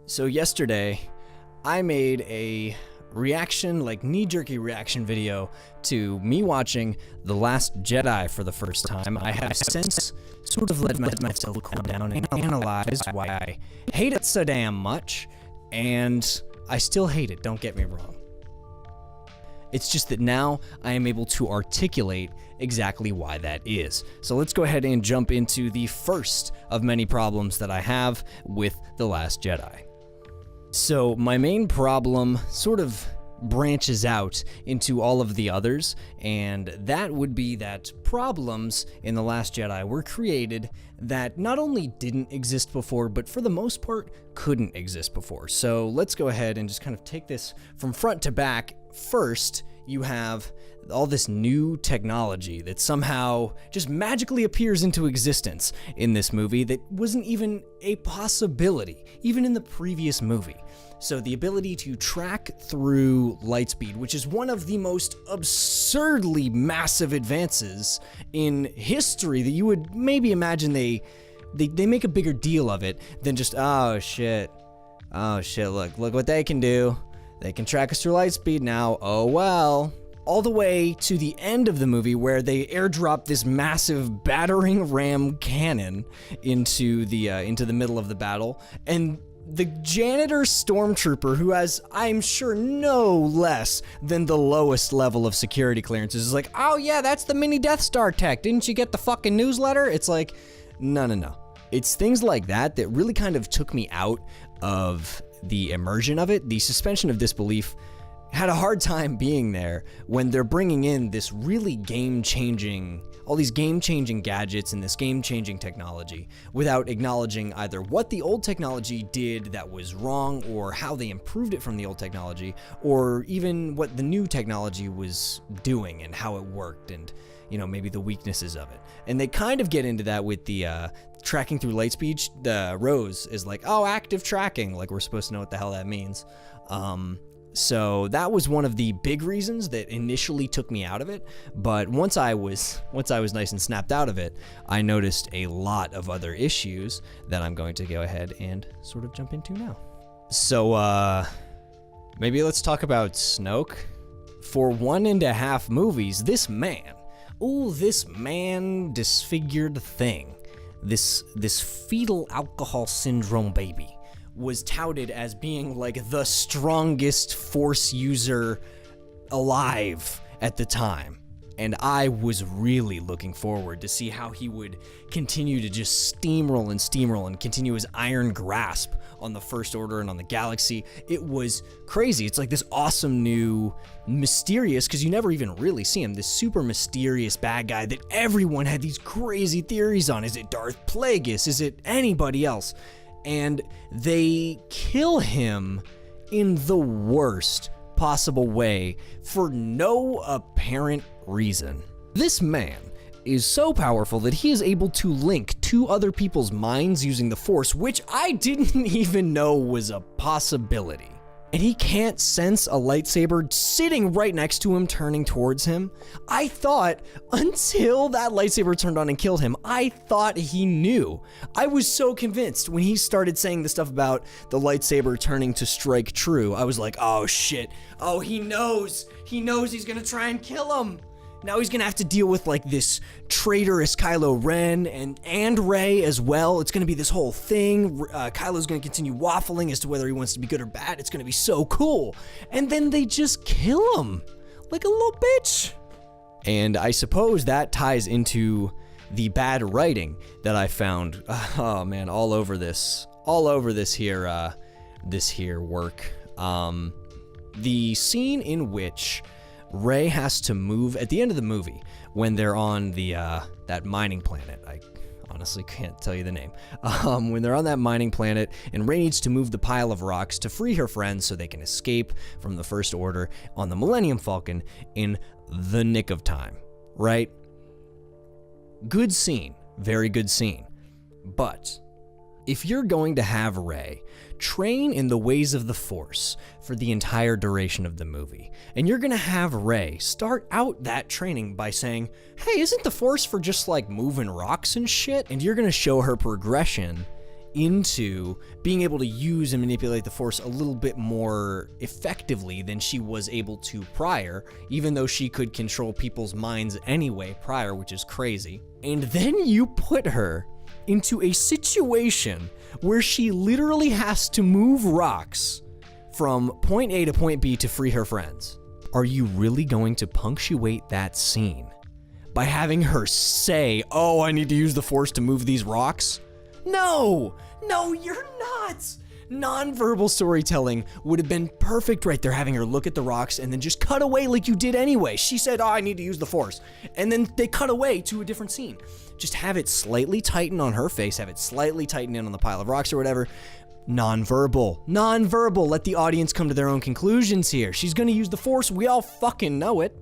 So yesterday, I made a reaction, like knee-jerky reaction video to me watching The Last Jedi for the first time. I have since sort of let myself calm down and analyze why I hate it so damn much, and I still hate it, don't get me wrong. It's just that now I am able to articulate exactly why that is. So let's go ahead and jump into the first of many problems that I have with The Last Jedi. So my main problem sort of branches out into all of the others, and that would be that problems in The Last Jedi were created that not only didn't exist before, but for the most part couldn't exist before. So let's go ahead and just kind of take this from front to back. First, you have all this new technology that somehow just magically appears into existence in this movie that wasn't even a possibility, even in the previous movie. So the ability to track through light speed, which is one of the most absurdly massive advances in history that you would maybe imagine they make a bigger deal of it than just, oh shit, look what they can do. They can track us through light speed now, oh well. All the way to the end of the movie where they airdrop this massive battering ram cannon into the middle of the battle, and the janitor stormtrooper, who has, I'm sure, no less than the lowest level of security clearances, is like, oh yeah, that's the mini Death Star tech. Didn't you get the fucking newsletter? It's like, no. It's things like that that really kind of took me out of the immersion of it. The suspension of disbelief had a hard time being there when they're bringing in this really all these game-changing gadgets and this game-changing technology without acknowledging either what the old technology did that was wrong or how they improved it from the old technology, or even what the new technology was doing and how it worked and, you know, maybe the weaknesses of it. And they kind of get into that with the tracking through light speed. The Rose is like, oh, active tracking, like we're supposed to know what the hell that means. So that was one of the big reasons that initially took me out of it, but once I was nice and snapped out of it, I noticed a lot of other issues that I'm going to go ahead and sort of jump into now. So maybe let's talk about Snoke. For 1.5 movies, this man disfigured thing, this fetal alcohol syndrome baby, was touted as being like the strongest Force user alive at the time. And I was really looking forward to see how he would continue to just steamroll and continue his iron grasp on the First Order and on the galaxy. It was crazy. It's like this awesome new mysterious, because you never even really see him, this super mysterious bad guy that everyone had these crazy theories on. Is it Darth Plagueis? Is it anybody else? And they kill him in the worst possible way for no apparent reason. This man is so powerful that he is able to link two other people's minds using the Force, which I didn't even know was a possibility. And he can't sense a lightsaber sitting right next to him turning towards him. I thought, until that lightsaber turned on and killed him, I thought he knew. I was so convinced when he started saying the stuff about the lightsaber turning to strike true. I was like, oh shit, oh he knows he's gonna try and kill him. Now he's gonna have to deal with like this traitorous Kylo Ren and Rey as well. It's gonna be this whole thing. Kylo's gonna continue waffling as to whether he wants to be good or bad. It's gonna be so cool. And then they just kill him like a little bitch. And I suppose that ties into the bad writing that I found. Oh man, all over this here work. The scene in which Rey has to move at the end of the movie when they're on the that mining planet. I honestly can't tell you the name. When they're on that mining planet and Rey needs to move the pile of rocks to free her friends so they can escape from the First Order on the Millennium Falcon in the nick of time, right? Good scene, very good scene. But if you're going to have Rey train in the ways of the Force for the entire duration of the movie, and you're gonna have Rey start out that training by saying, hey, isn't the Force for just like moving rocks and shit? And you're gonna show her progression into being able to use and manipulate the Force a little bit more effectively than she was able to prior, even though she could control people's minds anyway prior, which is crazy. And then you put her into a situation where she literally has to move rocks from point A to point B to free her friends. Are you really going to punctuate that scene by having her say, "Oh, I need to use the Force to move these rocks"? No, you're not. Non-verbal storytelling would have been perfect right there, having her look at the rocks and then just cut away like you did anyway. She said, "Oh, I need to use the Force." And then they cut away to a different scene. Just have it slightly tighten on her face, have it slightly tighten in on the pile of rocks or whatever. Non-verbal. Let the audience come to their own conclusions here. She's gonna use the Force, we all fucking know it.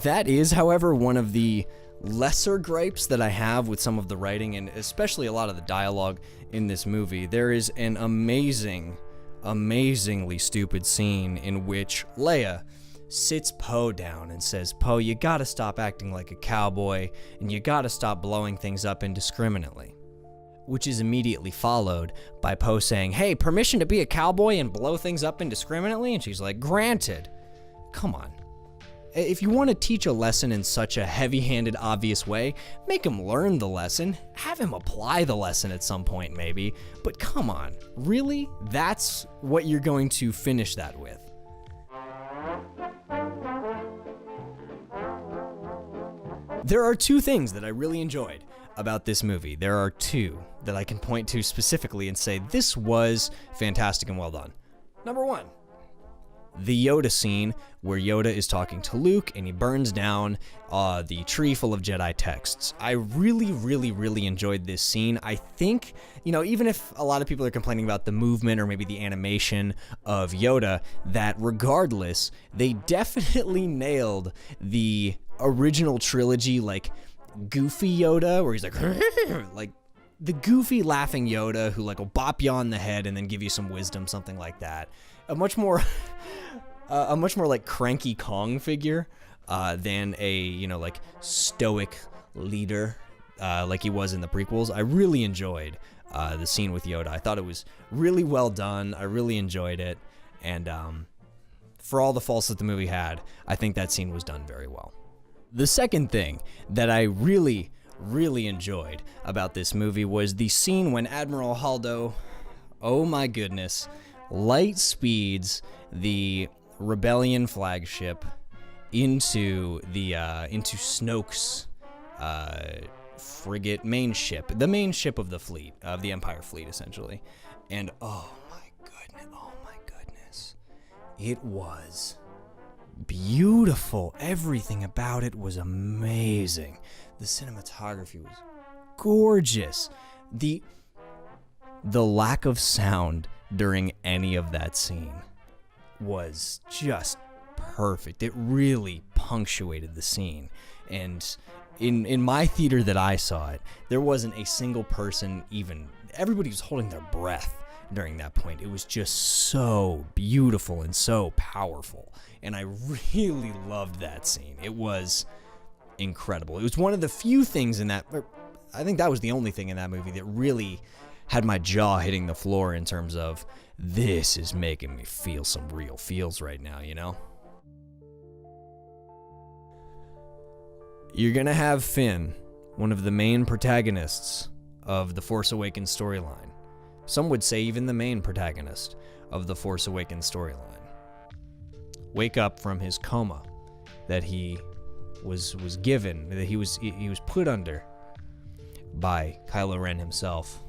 That is, however, one of the lesser gripes that I have with some of the writing and especially a lot of the dialogue in this movie. There is an amazingly stupid scene in which Leia sits Poe down and says, "Poe, you gotta stop acting like a cowboy and you gotta stop blowing things up indiscriminately." Which is immediately followed by Poe saying, "Hey, permission to be a cowboy and blow things up indiscriminately?" And she's like, "Granted." Come on. If you want to teach a lesson in such a heavy-handed, obvious way, make him learn the lesson. Have him apply the lesson at some point, maybe. But come on, really? That's what you're going to finish that with? There are two things that I really enjoyed about this movie. There are two that I can point to specifically and say this was fantastic and well done. Number one, the Yoda scene where Yoda is talking to Luke and he burns down the tree full of Jedi texts. I really enjoyed this scene. I think, even if a lot of people are complaining about the movement or maybe the animation of Yoda, that regardless, they definitely nailed the original trilogy, like goofy Yoda, where he's like, like the goofy laughing Yoda who will bop you on the head and then give you some wisdom, something like that. A much more like Cranky Kong figure than a stoic leader like he was in the prequels. I really enjoyed the scene with Yoda. I thought it was really well done. I really enjoyed it, and for all the faults that the movie had, I think that scene was done very well. The second thing that I really enjoyed about this movie was the scene when Admiral Holdo, oh my goodness, light speeds the Rebellion flagship into Snoke's frigate main ship, the main ship of the fleet, of the Empire fleet, essentially. And oh my goodness, it was beautiful. Everything about it was amazing. The cinematography was gorgeous. The lack of sound during any of that scene was just perfect. It really punctuated the scene. And in my theater that I saw it, there wasn't a single person everybody was holding their breath during that point. It was just so beautiful and so powerful. And I really loved that scene. It was incredible. It was one of the few things in that, I think that was the only thing in that movie that really had my jaw hitting the floor in terms of, this is making me feel some real feels right now, You're gonna have Finn, one of the main protagonists of the Force Awakens storyline. Some would say even the main protagonist of the Force Awakens storyline. Wake up from his coma that he was given, that he was put under by Kylo Ren himself.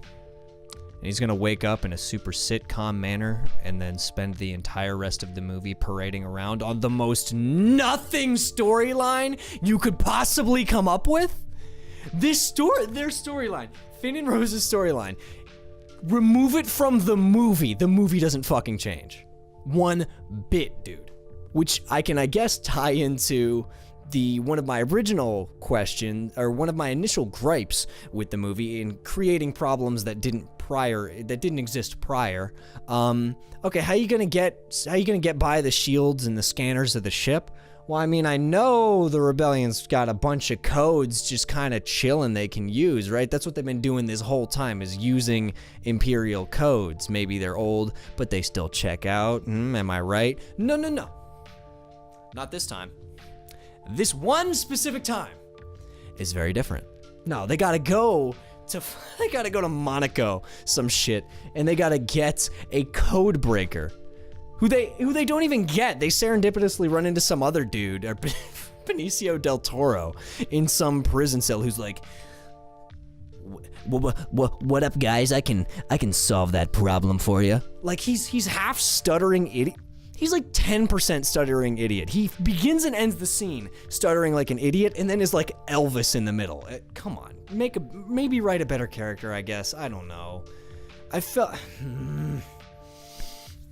And he's going to wake up in a super sitcom manner and then spend the entire rest of the movie parading around on the most nothing storyline you could possibly come up with. Their storyline, Finn and Rose's storyline, remove it from the movie doesn't fucking change. One bit, dude. Which I can, I guess, tie into one of my original questions, or one of my initial gripes with the movie in creating problems that didn't exist prior. Okay, how you gonna get by the shields and the scanners of the ship? Well, I mean, I know the rebellion's got a bunch of codes just kind of chilling they can use, right? That's what they've been doing this whole time, is using Imperial codes. Maybe they're old, but they still check out. Am I right? No. Not this time. This one specific time is very different. No, they gotta go to Monaco, some shit, and they gotta get a code breaker. Who they don't even get. They serendipitously run into some other dude, or Benicio del Toro, in some prison cell, who's like, "What up, guys? I can solve that problem for you." Like he's half stuttering idiot. He's like 10% stuttering idiot. He begins and ends the scene stuttering like an idiot, and then is like Elvis in the middle. Come on, maybe write a better character, I guess. I don't know. I felt.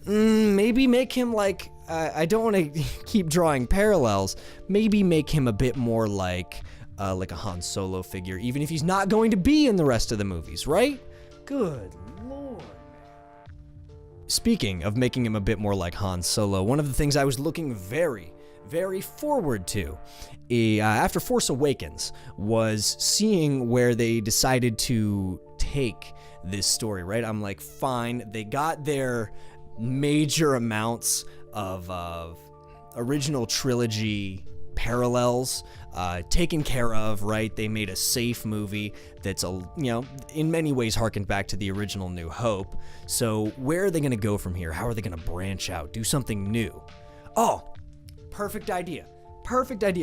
Maybe make him like, I don't want to keep drawing parallels. Maybe make him a bit more like a Han Solo figure, even if he's not going to be in the rest of the movies, right? Good Lord. Speaking of making him a bit more like Han Solo, one of the things I was looking very, very forward to after Force Awakens was seeing where they decided to take this story, right? I'm like, fine, they got their major amounts of original trilogy parallels taken care of, right? They made a safe movie that's in many ways harkened back to the original New Hope. So where are they going to go from here? How are they going to branch out, do something new? Oh, perfect idea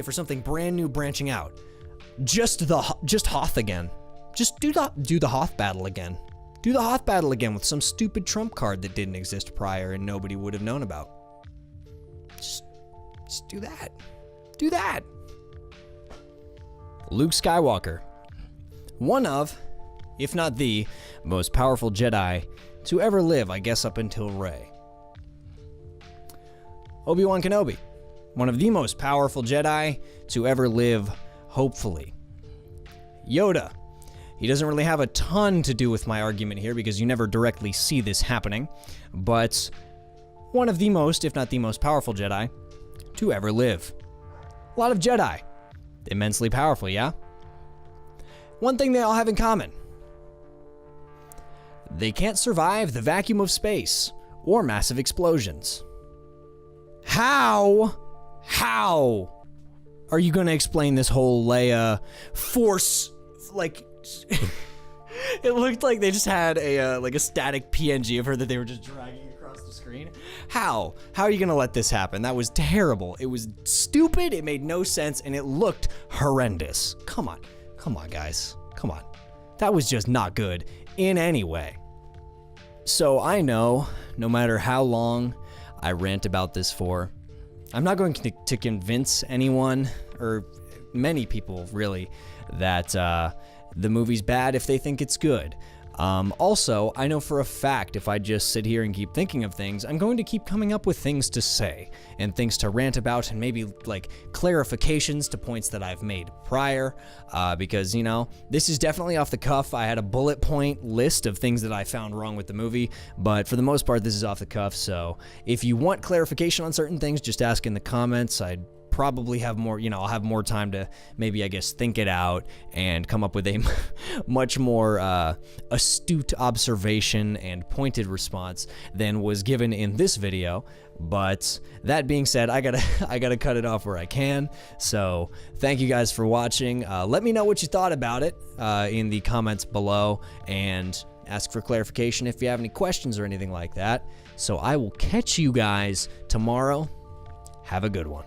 for something brand new branching out. Just Hoth again. Just do the Hoth battle again. Do the Hoth battle again with some stupid trump card that didn't exist prior and nobody would have known about. Just do that. Do that. Luke Skywalker. One of, if not the, most powerful Jedi to ever live, I guess up until Rey. Obi-Wan Kenobi. One of the most powerful Jedi to ever live, hopefully. Yoda. He doesn't really have a ton to do with my argument here because you never directly see this happening, but one of the most, if not the most powerful Jedi to ever live. A lot of Jedi. Immensely powerful, yeah? One thing they all have in common. They can't survive the vacuum of space or massive explosions. How are you gonna explain this whole Leia force, like... It looked like they just had a static PNG of her that they were just dragging across the screen. How are you gonna let this happen? That was terrible. It was stupid, it made no sense, and it looked horrendous. Come on guys, come on. That was just not good in any way. So I know, no matter how long I rant about this for, I'm not going to convince anyone, or many people really, that the movie's bad if they think it's good. Also, I know for a fact if I just sit here and keep thinking of things, I'm going to keep coming up with things to say and things to rant about and maybe like clarifications to points that I've made prior, because, this is definitely off the cuff. I had a bullet point list of things that I found wrong with the movie, but for the most part, this is off the cuff. So if you want clarification on certain things, just ask in the comments. I'd probably have more, I'll have more time to maybe, I guess, think it out and come up with a much more astute observation and pointed response than was given in this video. But that being said, I gotta cut it off where I can. So thank you guys for watching. Let me know what you thought about it in the comments below, and ask for clarification if you have any questions or anything like that. So I will catch you guys tomorrow. Have a good one.